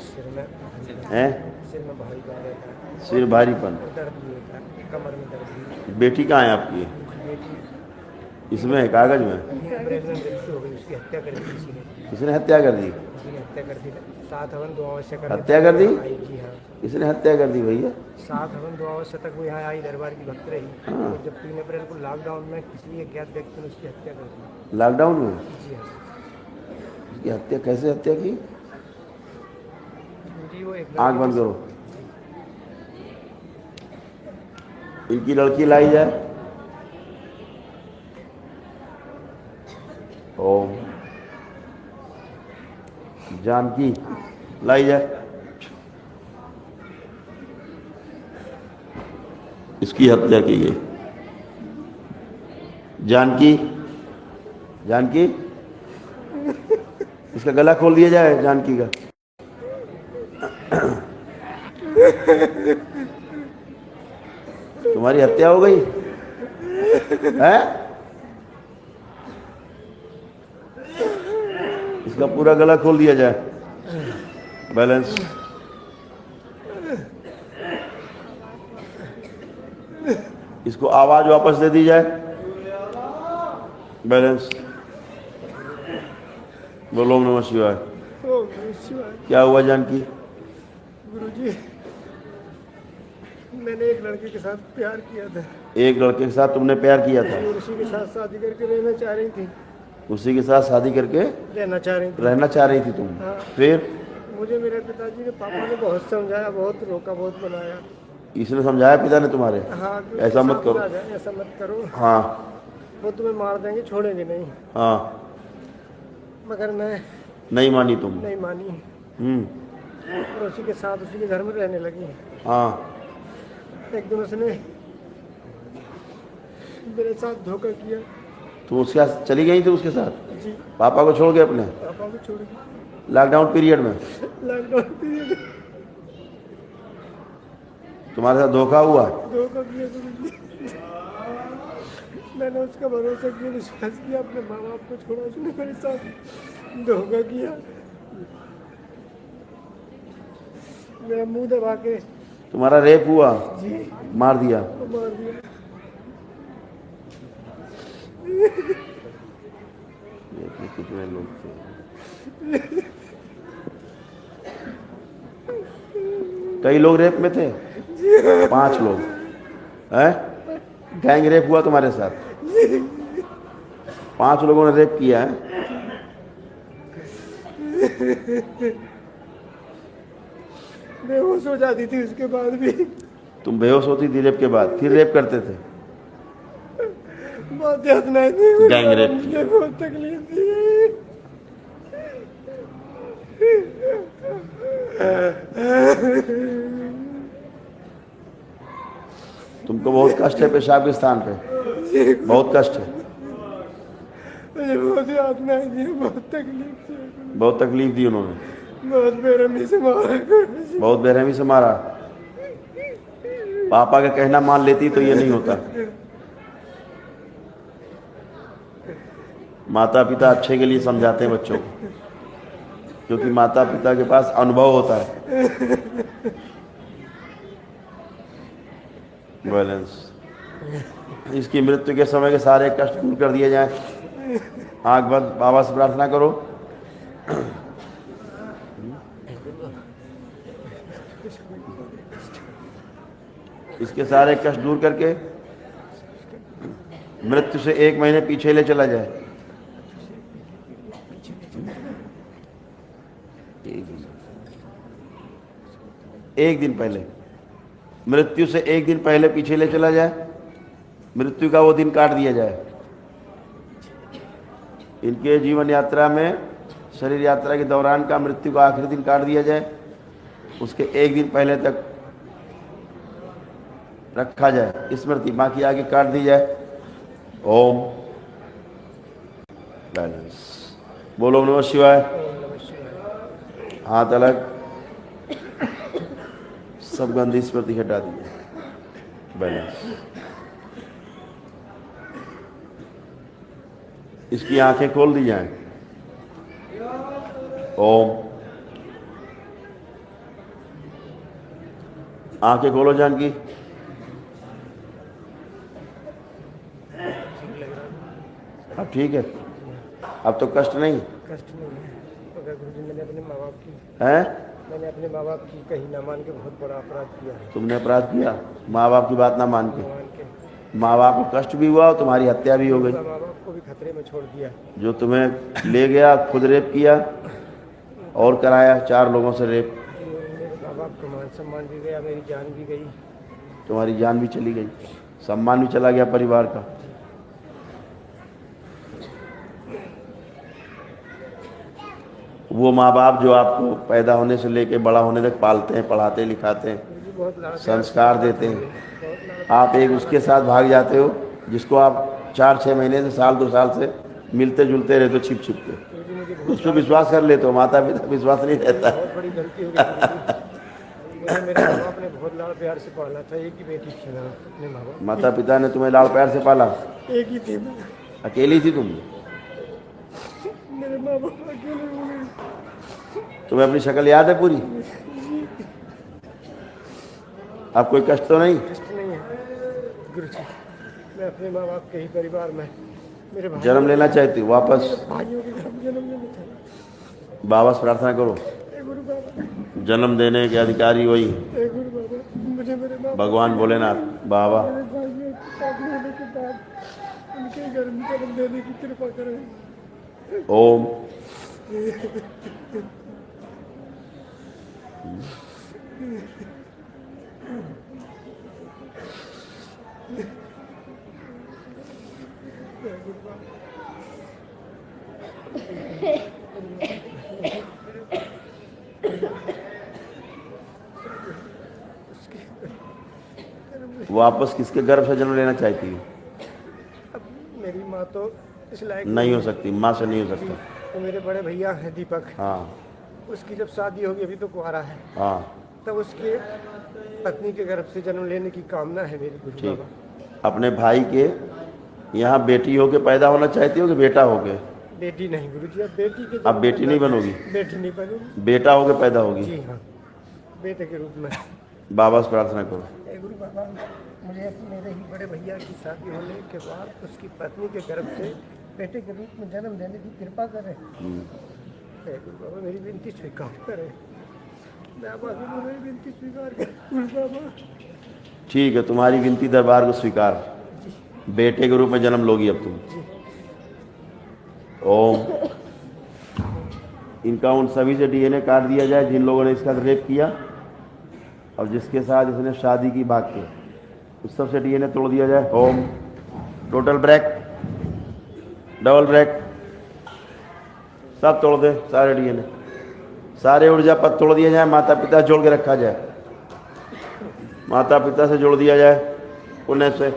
सिर में भारीपन, हैं? सिर में भारीपन रहता है सिर भारीपन। और दर्द भी होता है, कमर में दर्द भी। बेटी कहाँ है आपकी? बेटी इसमें है कागज में? अपनी अप्रैल में मृत्यु हो गई, उसकी हत्या कर दी किसी ने। किसने हत्या कर दी? किसी ने हत्या कर दी। 7 हवन 2 अवश्य करने हत्या तक कर दी? यहाँ आई। जी हाँ, किसने हत्या कर दी भैया? 7 हवन 2 अवश्य तक वो यहाँ आई, दरबार की भक्त रही। हाँ। और जब 3 अप्रैल को लॉकडाउन में किसी अज्ञात व्यक्ति ने उसकी हत्या कर दी। लॉकडाउन में जी हाँ उसकी हत्या? कैसे हत्या की? जी, वो एक आंख लड़के बंद के करो। इनकी लड़की लाई जाए। ओम जानकी लाई जाए। इसकी हत्या की गई। जानकी, जानकी, इसका गला खोल दिया जाए जानकी का। तुम्हारी हत्या हो गई है? इसका पूरा गला खोल दिया जाए। बैलेंस। इसको आवाज वापस दे दी जाए। बैलेंस। बोलो ओम नमः शिवाय। ओम नमः शिवाय। क्या हुआ जानकी? गुरुजी, मैंने एक लड़के के साथ प्यार किया था। एक लड़के के साथ तुमने प्यार किया था? और उसी के साथ शादी करके रहना चाह रही थी। उसी के साथ शादी करके रहना चाह रही थी। रहना चाह रही थी तुम? हाँ। फिर? मुझे मेरे पिताजी ने, पापा ने बहुत समझाया, बहुत रोका, बहुत बनाया। इसने समझाया पिता ने तुम्हारे? हाँ, कि ऐसा मत करो। आ जाए, ऐसा मत करो, हाँ वो तुम्हें मार देंगे, छोड़ेंगे नहीं। हाँ। मगर मैं नहीं मानी तुम? नहीं मानी हम्म। और उसी के साथ उसी के घर में रहने लगी। हाँ। एक दिन उसने मेरे साथ धोखा किया। तुम उसके साथ चली गई थी उसके साथ? जी, पापा को छोड़ के अपने? पापा को छोड़ के लॉकडाउन पीरियड में लॉकडाउन पीरियड तुम्हारे साथ धोखा हुआ? धोखा किया गुरुजी। मैंने उसका भरोसा किया, विश्वास किया, अपने माँ बाप को छोड़ा, उसने मेरे साथ धोखा किया। मेरा मुंह दबा के तुम्हारा रेप हुआ? जी मार दिया? वो मार दिया। देखिए कितने लोग थे। 2 लोग रेप में थे? 5 लोग हैं? गैंग रेप हुआ तुम्हारे साथ? 5 लोगों ने रेप किया है? बेहोश हो जाती थी उसके बाद भी। तुम बेहोश होती थी रेप के बाद, फिर रेप करते थे? बहुत यातनाएं थी, गैंग रेप मुझे बहुत तकलीफ थी। तुमको बहुत कष्ट है पेशाब के स्थान पे? बहुत कष्ट है? मुझे बहुत यातनाएं थी, बहुत तकलीफ थी। बहुत तकलीफ दी उन्होंने? बहुत बेरहमी से मारा। बहुत बेरहमी से मारा? पापा का कहना मान लेती तो ये नहीं होता। माता पिता अच्छे के लिए समझाते हैं बच्चों को, क्योंकि माता पिता के पास अनुभव होता है। बैलेंस। इसकी मृत्यु के समय के सारे कष्ट दूर कर दिए जाएं। आंख बंद, बाबा से प्रार्थना करो। इसके सारे कष्ट दूर करके मृत्यु से 1 महीने पीछे ले चला जाए। एक दिन पहले, मृत्यु से 1 दिन पहले पीछे ले चला जाए। मृत्यु का वो दिन काट दिया जाए। इनके जीवन यात्रा में, शरीर यात्रा के दौरान का मृत्यु का आखिरी दिन काट दिया जाए। उसके 1 दिन पहले तक रखा जाए स्मृति, बाकी आगे काट दी जाए। ओम। बैलेंस। बोलो नमः शिवाय। हाथ अलग, सब गंदी स्मृति हटा दीजिए। बैलेंस। इसकी आंखें खोल दी जाएं। ओम। आंखें खोलो जानकी। अब ठीक है, अब तो कष्ट नहीं कष्ट नहीं है। मगर गुरुजी मैंने अपने माँ बाप की है। मैंने अपने माँ बाप की कहीं ना मान के बहुत बड़ा अपराध किया है। तुमने अपराध किया, माँ बाप की बात ना मान के। मान के माँ बाप को कष्ट भी हुआ और तुम्हारी हत्या भी हो गई। माँ बाप को भी खतरे में छोड़ दिया। जो तुम्हें ले गया खुद रेप किया और कराया 4 लोगों से रेप। मेरे माँ बाप का मान सम्मान भी गया, मेरी जान भी गई। तुम्हारी जान भी चली गई, सम्मान भी चला गया परिवार का। वो माँ बाप जो आपको पैदा होने से लेके बड़ा होने तक पालते हैं, पढ़ाते हैं, लिखाते हैं, गुरुजी बहुत लाड़ प्यार संस्कार देते हैं, बहुत लाड़ आप एक उसके साथ भाग जाते हो जिसको आप 4-6 महीने से साल 2 साल से मिलते जुलते रहते हो छिप छिप के। गुरुजी मुझे उस पर विश्वास कर लेते हो, माता पिता विश्वास नहीं रहता। बहुत बड़ी गलती हो गई गुरुजी। मुझे मेरे माँ बाप ने बहुत लाड़ प्यार से पाला था। एक ही बेटी थी ना अपने माँ बाप। माता पिता ने तुम्हें लाड़ प्यार से पाला, एक ही थी मैं। अकेली थी तुम। मेरे माँ बाप अकेले हो गए। तुम्हें अपनी शक्ल याद है पूरी? अब कोई कष्ट तो नहीं? कष्ट नहीं है गुरुजी। मैं अपने माँ बाप के ही परिवार में मेरे भाई जन्म लेना चाहती हो वापस? भाइयों के घर में जन्म लेना चाहता बाबा से प्रार्थना करो, हूँ। गुरु बाबा, जन्म देने के अधिकारी वही गुरु बाबा, मुझे मेरे माँ भगवान भोलेनाथ बाबा। मेरे भाइयों की शादी होने के बाद उनके घर में जन्म देने की कृपा करें। ओम। वापस किसके गर्भ से जन्म लेना चाहती हो? अब मेरी माँ तो इस लायक नहीं हो सकती, माँ से नहीं हो सकता। तो मेरे बड़े भैया हैं दीपक, हाँ उसकी जब शादी होगी, अभी तो कुंवारा है, हाँ तब उसके पत्नी के गर्भ से जन्म लेने की कामना है मेरी गुरु ठीक। बाबा। अपने भाई के यहाँ बेटी होके पैदा होना चाहती हो कि बेटा होके? बेटी नहीं गुरुजी, अब बेटी के अब बेटी नहीं बनोगी, बेटी नहीं बनूंगी। बेटा होके पैदा होगी। जी हाँ, बेटे के रूप में। बाबा से प्रार्थना करो। हे गुरु बाबा, मुझे मेरे ही बड़े भैया की शादी होने के बाद उसकी पत्नी के गर्भ से बेटे के रूप में जन्म देने की कृपा करें। हे गुरु बाबा, मेरी विनती स्वीकार करें। मैं बाबा मेरी विनती स्वीकार करें गुरु बाबा। ठीक है, तुम्हारी विनती दरबार को स्वीकार। बेटे के रूप में जन्म लोगी अब तुम। ओम। इनका उन सभी से डीएनए काट दिया जाए जिन लोगों ने इसका रेप किया और जिसके साथ इसने शादी की भाग के, उस सब से डीएनए तोड़ दिया जाए। ओम। टोटल ब्रेक, डबल ब्रेक, सब तोड़ दे, सारे डीएनए, सारे ऊर्जा पद तोड़ दिए जाए। माता पिता जोड़ के रखा जाए, माता पिता से जोड़ दिया जाए पुण्य से।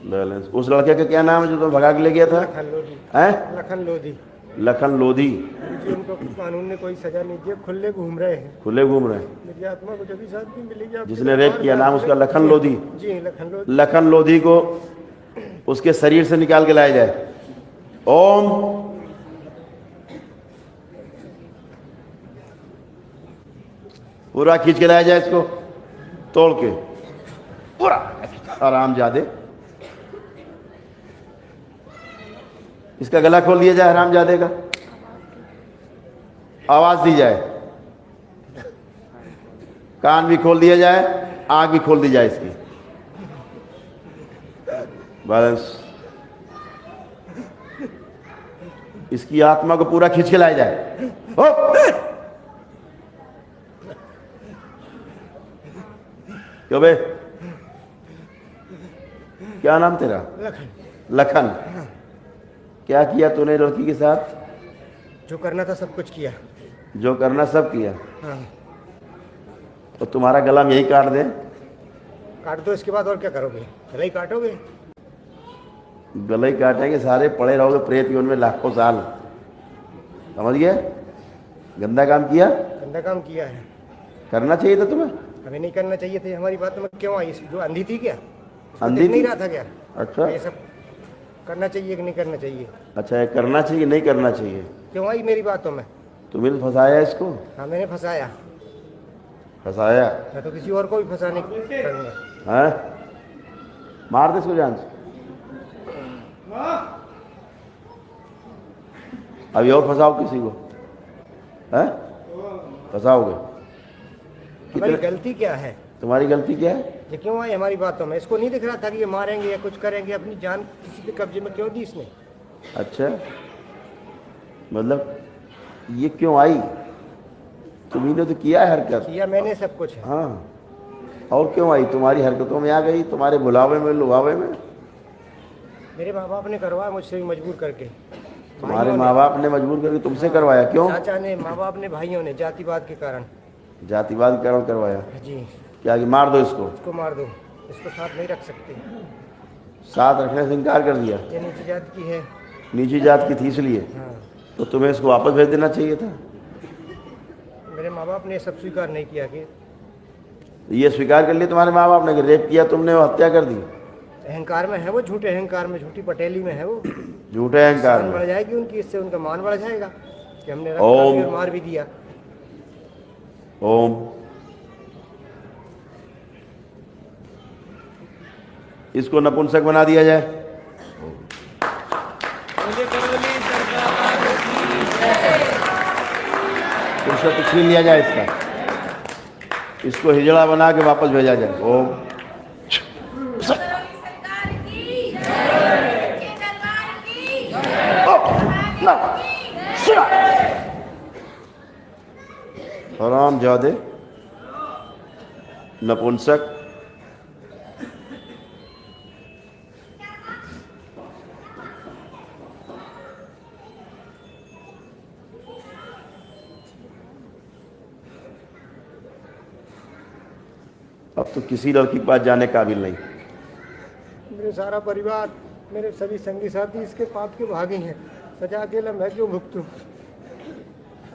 बैलेंस। उस लड़के का क्या नाम है जो तुम भगा के ले गया था? लखन लोधी। हैं? लखन लोधी। लखन लोधी। गुरुजी, उनको कानून ने कोई सजा नहीं दी, खुले घूम रहे हैं। खुले घूम रहे हैं। मेरी आत्मा को जब भी शांति मिलेगी। जिसने रेप किया नाम उसका लखन लोधी। जी लखन लोधी। लखन लोधी को उसके शरीर से निकाल के लाया जाए। ओम। पूरा खींच के लाया जाए इसको, तोड़ के पूरा आराम जादे। इसका गला खोल दिया जाए हरामजादे का, आवाज दी जाए, कान भी खोल दिया जाए, आंख भी खोल दी जाए इसकी। बस इसकी आत्मा को पूरा खींच के लाया जाए। हो! क्यों बे? क्या नाम तेरा? लखन। लखन। क्या किया तूने लड़की के साथ? जो करना था सब कुछ किया। जो करना सब किया। हाँ। तो तुम्हारा गला में यही काट दे? काट दो, इसके बाद और क्या करोगे? गला ही काटोगे? गला ही काटेंगे, सारे पड़े रहोगे प्रेत योनि में लाखों साल। समझ गए? गंदा काम किया, गंदा काम किया है। करना चाहिए था तुम्हें। हमें नहीं करना चाहिए थे। हमारी बात में क्यों आई? जो अंधी थी क्या? अंधी नहीं थी? रहा था क्या? अच्छा, ये सब करना चाहिए कि नहीं करना चाहिए? अच्छा, ये करना चाहिए नहीं करना चाहिए? क्यों आई मेरी बातों में? तुमने तो फंसाया इसको, हाँ मैंने फंसाया, फंसाया मैं तो किसी और को भी फंसाने करूँगा। है। मार दे इसको जान से। अभी और फंसाओ किसी को, है फंसाओगे? हमारी कितने, गलती क्या है? तुम्हारी गलती क्या है? ये क्यों आई हमारी बातों में? इसको नहीं दिख रहा था कि ये मारेंगे या कुछ करेंगे? अपनी जान किसी के कब्जे में क्यों दी इसने? अच्छा, मतलब ये क्यों आई? तुम्ही ने तो किया है हरकत। किया मैंने सब कुछ है। हाँ, और क्यों आई? तुम्हारी हरकतों में आ गई, तुम्हारे बुलावे में लुभावे में। मेरे माँ बाप ने करवाया मुझसे भी मजबूर करके। तुम्हारे भाइयों माँ बाप ने मजबूर करके तुमसे करवाया, क्यों? चाचा ने, माँ बाप ने, भाइयों ने, जातिवाद के कारण। जातिवाद के कारण करवाया? जी। क्या कि मार दो इसको? इसको मार दो, इसको साथ नहीं रख सकते। साथ रखने से इनकार कर दिया? ये नीची जात की है। नीची जात की थी इसलिए? हाँ। तो तुम्हें इसको वापस भेज देना चाहिए था। मेरे माँ बाप ने सब स्वीकार नहीं किया कि ये स्वीकार कर लिया तुम्हारे माँ बाप ने कि रेप किया तुमने, वो हत्या कर दी। अहंकार में है वो, झूठे अहंकार में, झूठी पटेली में है वो। झूठे अहंकार शान में। बढ़ जाएगी उनकी, इससे उनका मान बढ़ जाएगा कि हमने रखा ओम। भी और मार भी दिया। ओम। इसको नपुंसक बना दिया जाए। पुरुषत्व छीन लिया जाए इसका, इसको हिजड़ा बना के वापस भेजा जाए। ओम। हराम जादे, नपुंसक, अब तो किसी लड़की के पास जाने काबिल नहीं। मेरे सारा परिवार, मेरे सभी संगी साथी इसके पाप के भागी हैं। सजा अकेला मैं क्यों भुगतूं?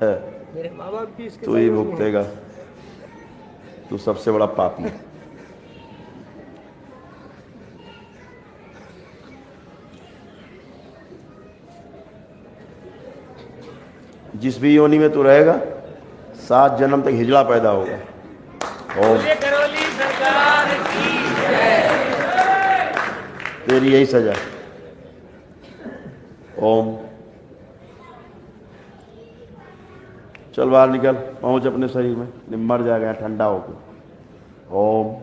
है, मेरे माँ बाप भी इसके तू ही सहयोगी हैं। भुगतेगा, तू सबसे बड़ा पापी है। जिस भी योनि में तू रहेगा 7 जन्म तक हिजड़ा पैदा होगा। ओम। तेरी यही सजा। ओम। चल बाहर निकल, पहुंच अपने शरीर में, नहीं मर जाएगा यहाँ ठंडा होकर। ओम।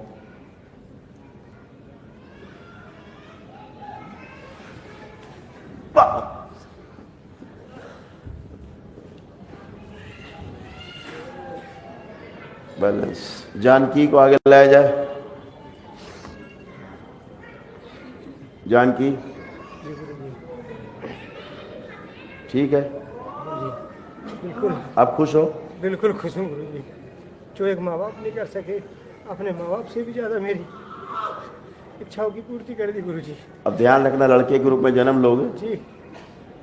बैलेंस। जानकी को आगे लाया जाए। जानकी ठीक है, बिल्कुल आप खुश हो? बिल्कुल खुश हूँ गुरु जी। जो एक माँ बाप नहीं कर सके, अपने माँ बाप से भी ज़्यादा मेरी इच्छाओं की पूर्ति कर दी गुरु जी। अब ध्यान रखना, लड़के के रूप में जन्म लोगे, जी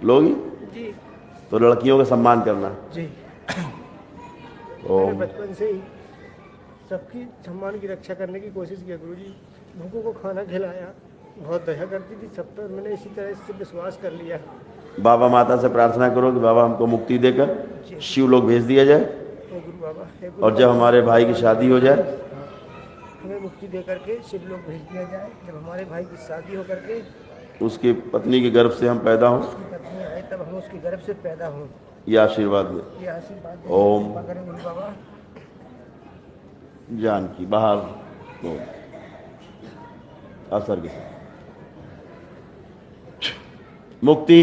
लोगी जी तो लड़कियों का सम्मान करना। जी। मैंने ओम। बचपन से ही सबकी सम्मान की रक्षा करने की कोशिश किया गुरु जी। भूखों को खाना खिलाया, बहुत दया करती थी सब पर। मैंने इसी तरह इससे विश्वास कर लिया। बाबा माता से प्रार्थना करो कि बाबा हमको मुक्ति देकर शिव लोग भेज दिया जाए, हे गुरु बाबा, हे गुरु और जब हमारे भाई की शादी हो जाए हमें मुक्ति दे करके शिव लोग भेज दिया जाए। जब हमारे भाई की शादी हो करके उसकी पत्नी के गर्भ से हम पैदा हों, उसकी पत्नी आए तब हम उसके गर्भ से पैदा हों। ये आशीर्वाद दे। ये आशीर्वाद दें। ओम। कृपा करें गुरु बाबा। जानकी बाहर। ओम। असर के साथ मुक्ति।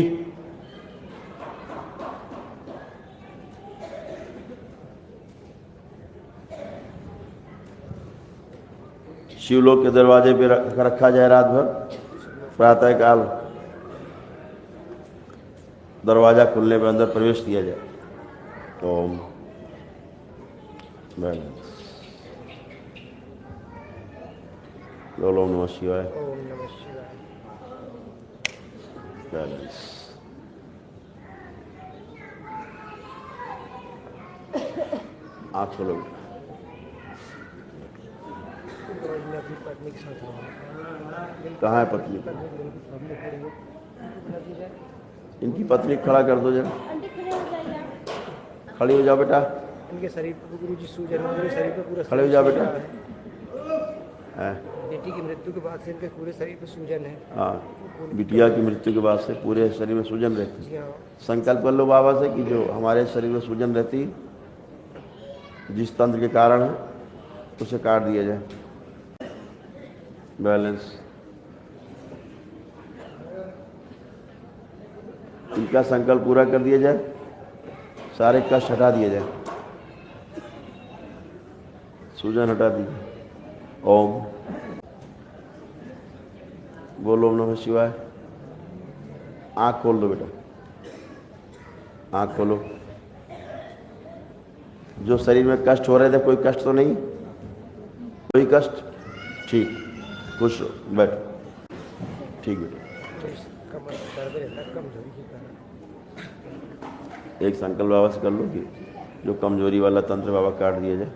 शिवलोक के दरवाजे पे रखा जाए रात भर, प्रातः काल दरवाजा खुलने पर अंदर प्रवेश दिया जाए। ओम। बैलेंस। ओम नमः शिवाय। ओम नमः शिवाय। बैलेंस। आँख खोलो। मैं अपनी पत्नी के साथ रहूँगा। कहाँ है पत्नी? सामने खड़ी है। इनकी पत्नी खड़ा कर दो जरा। खड़े हो जाओ बेटा, इनके शरीर पर गुरु जी सूजन, मेरे शरीर पर पूरा खड़े हो जाओ सूजन बेटा। है। हैं? बेटी की मृत्यु के बाद से इनके पूरे शरीर पर सूजन है। हाँ, बिटिया की मृत्यु के बाद से पूरे शरीर में सूजन रहती है। जी हाँ। संकल्प कर लो बाबा से कि जो हमारे शरीर में सूजन रहती, जिस तंत्र के कारण है, उसे काट दिया जाए। बैलेंस। इनका संकल्प पूरा कर दिया जाए, सारे कष्ट हटा दिया जाए, सूजन हटा दीजिए। ओम। बोलो ओम नमः शिवाय। आँख खोल दो बेटा, आँख खोलो। जो शरीर में कष्ट हो रहे थे, कोई कष्ट तो नहीं? कोई कष्ट? ठीक, खुश हो, बैठो। ठीक बेटा। तो इस कमर में दर्द रहता है कमजोरी के कारण। एक संकल्प बाबा से कर लो कि जो कमजोरी वाला तंत्र बाबा काट दिया जाए।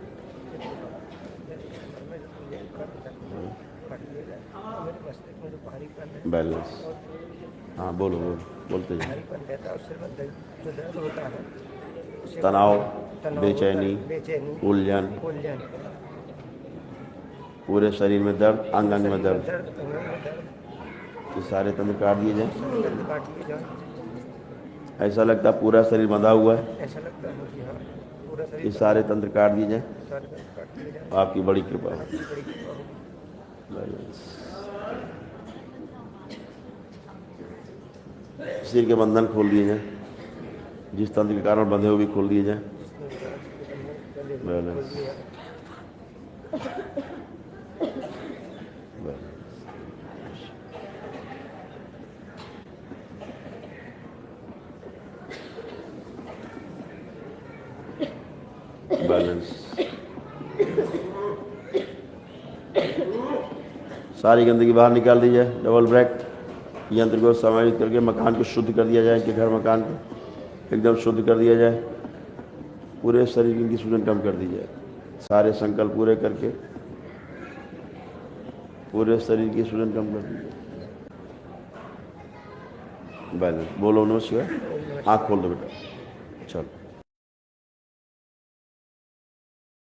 मेरे मस्तिष्क में जो भारीपन है, बैलेंस। हाँ बोलो बोलो, बोलते जाओ। भारीपन रहता है, उससे जो दर्द होता है, उससे तनाव, तनाव बेचैनी, होता है, बेचैनी, उलझन, उलझन, पूरे शरीर में दर्द, अंग अंग में दर्द, अंगों में दर्द, ये सारे तंत्र काट दिए जाए। दर्द काट लिए जाए। ऐसा लगता है पूरा शरीर बंधा हुआ है, ऐसा लगता है कि हाँ पूरा ये शरीर सारे तंत्र काट दिए जाए। सारे दर्द काट लिए जाए। आपकी बड़ी कृपा है। बड़ी कृपा हो। बैलेंस। सिर के बंधन खोल दिए जाए, जिस तंत्र के कारण बंधे हुए भी खोल दिए जाए। बैलेंस। बैलेंस। सारी गंदगी बाहर निकाल दी जाए। Double break. यंत्र को समायोजित करके मकान को शुद्ध कर दिया जाए, कि घर मकान को एकदम शुद्ध कर दिया जाए। पूरे शरीर की सूजन कम कर दी जाए। सारे संकल्प पूरे करके पूरे शरीर की सूजन कम कर दी जाए। बैलेंस। बोलो नमः शिवाय। आँख खोल दो बेटा।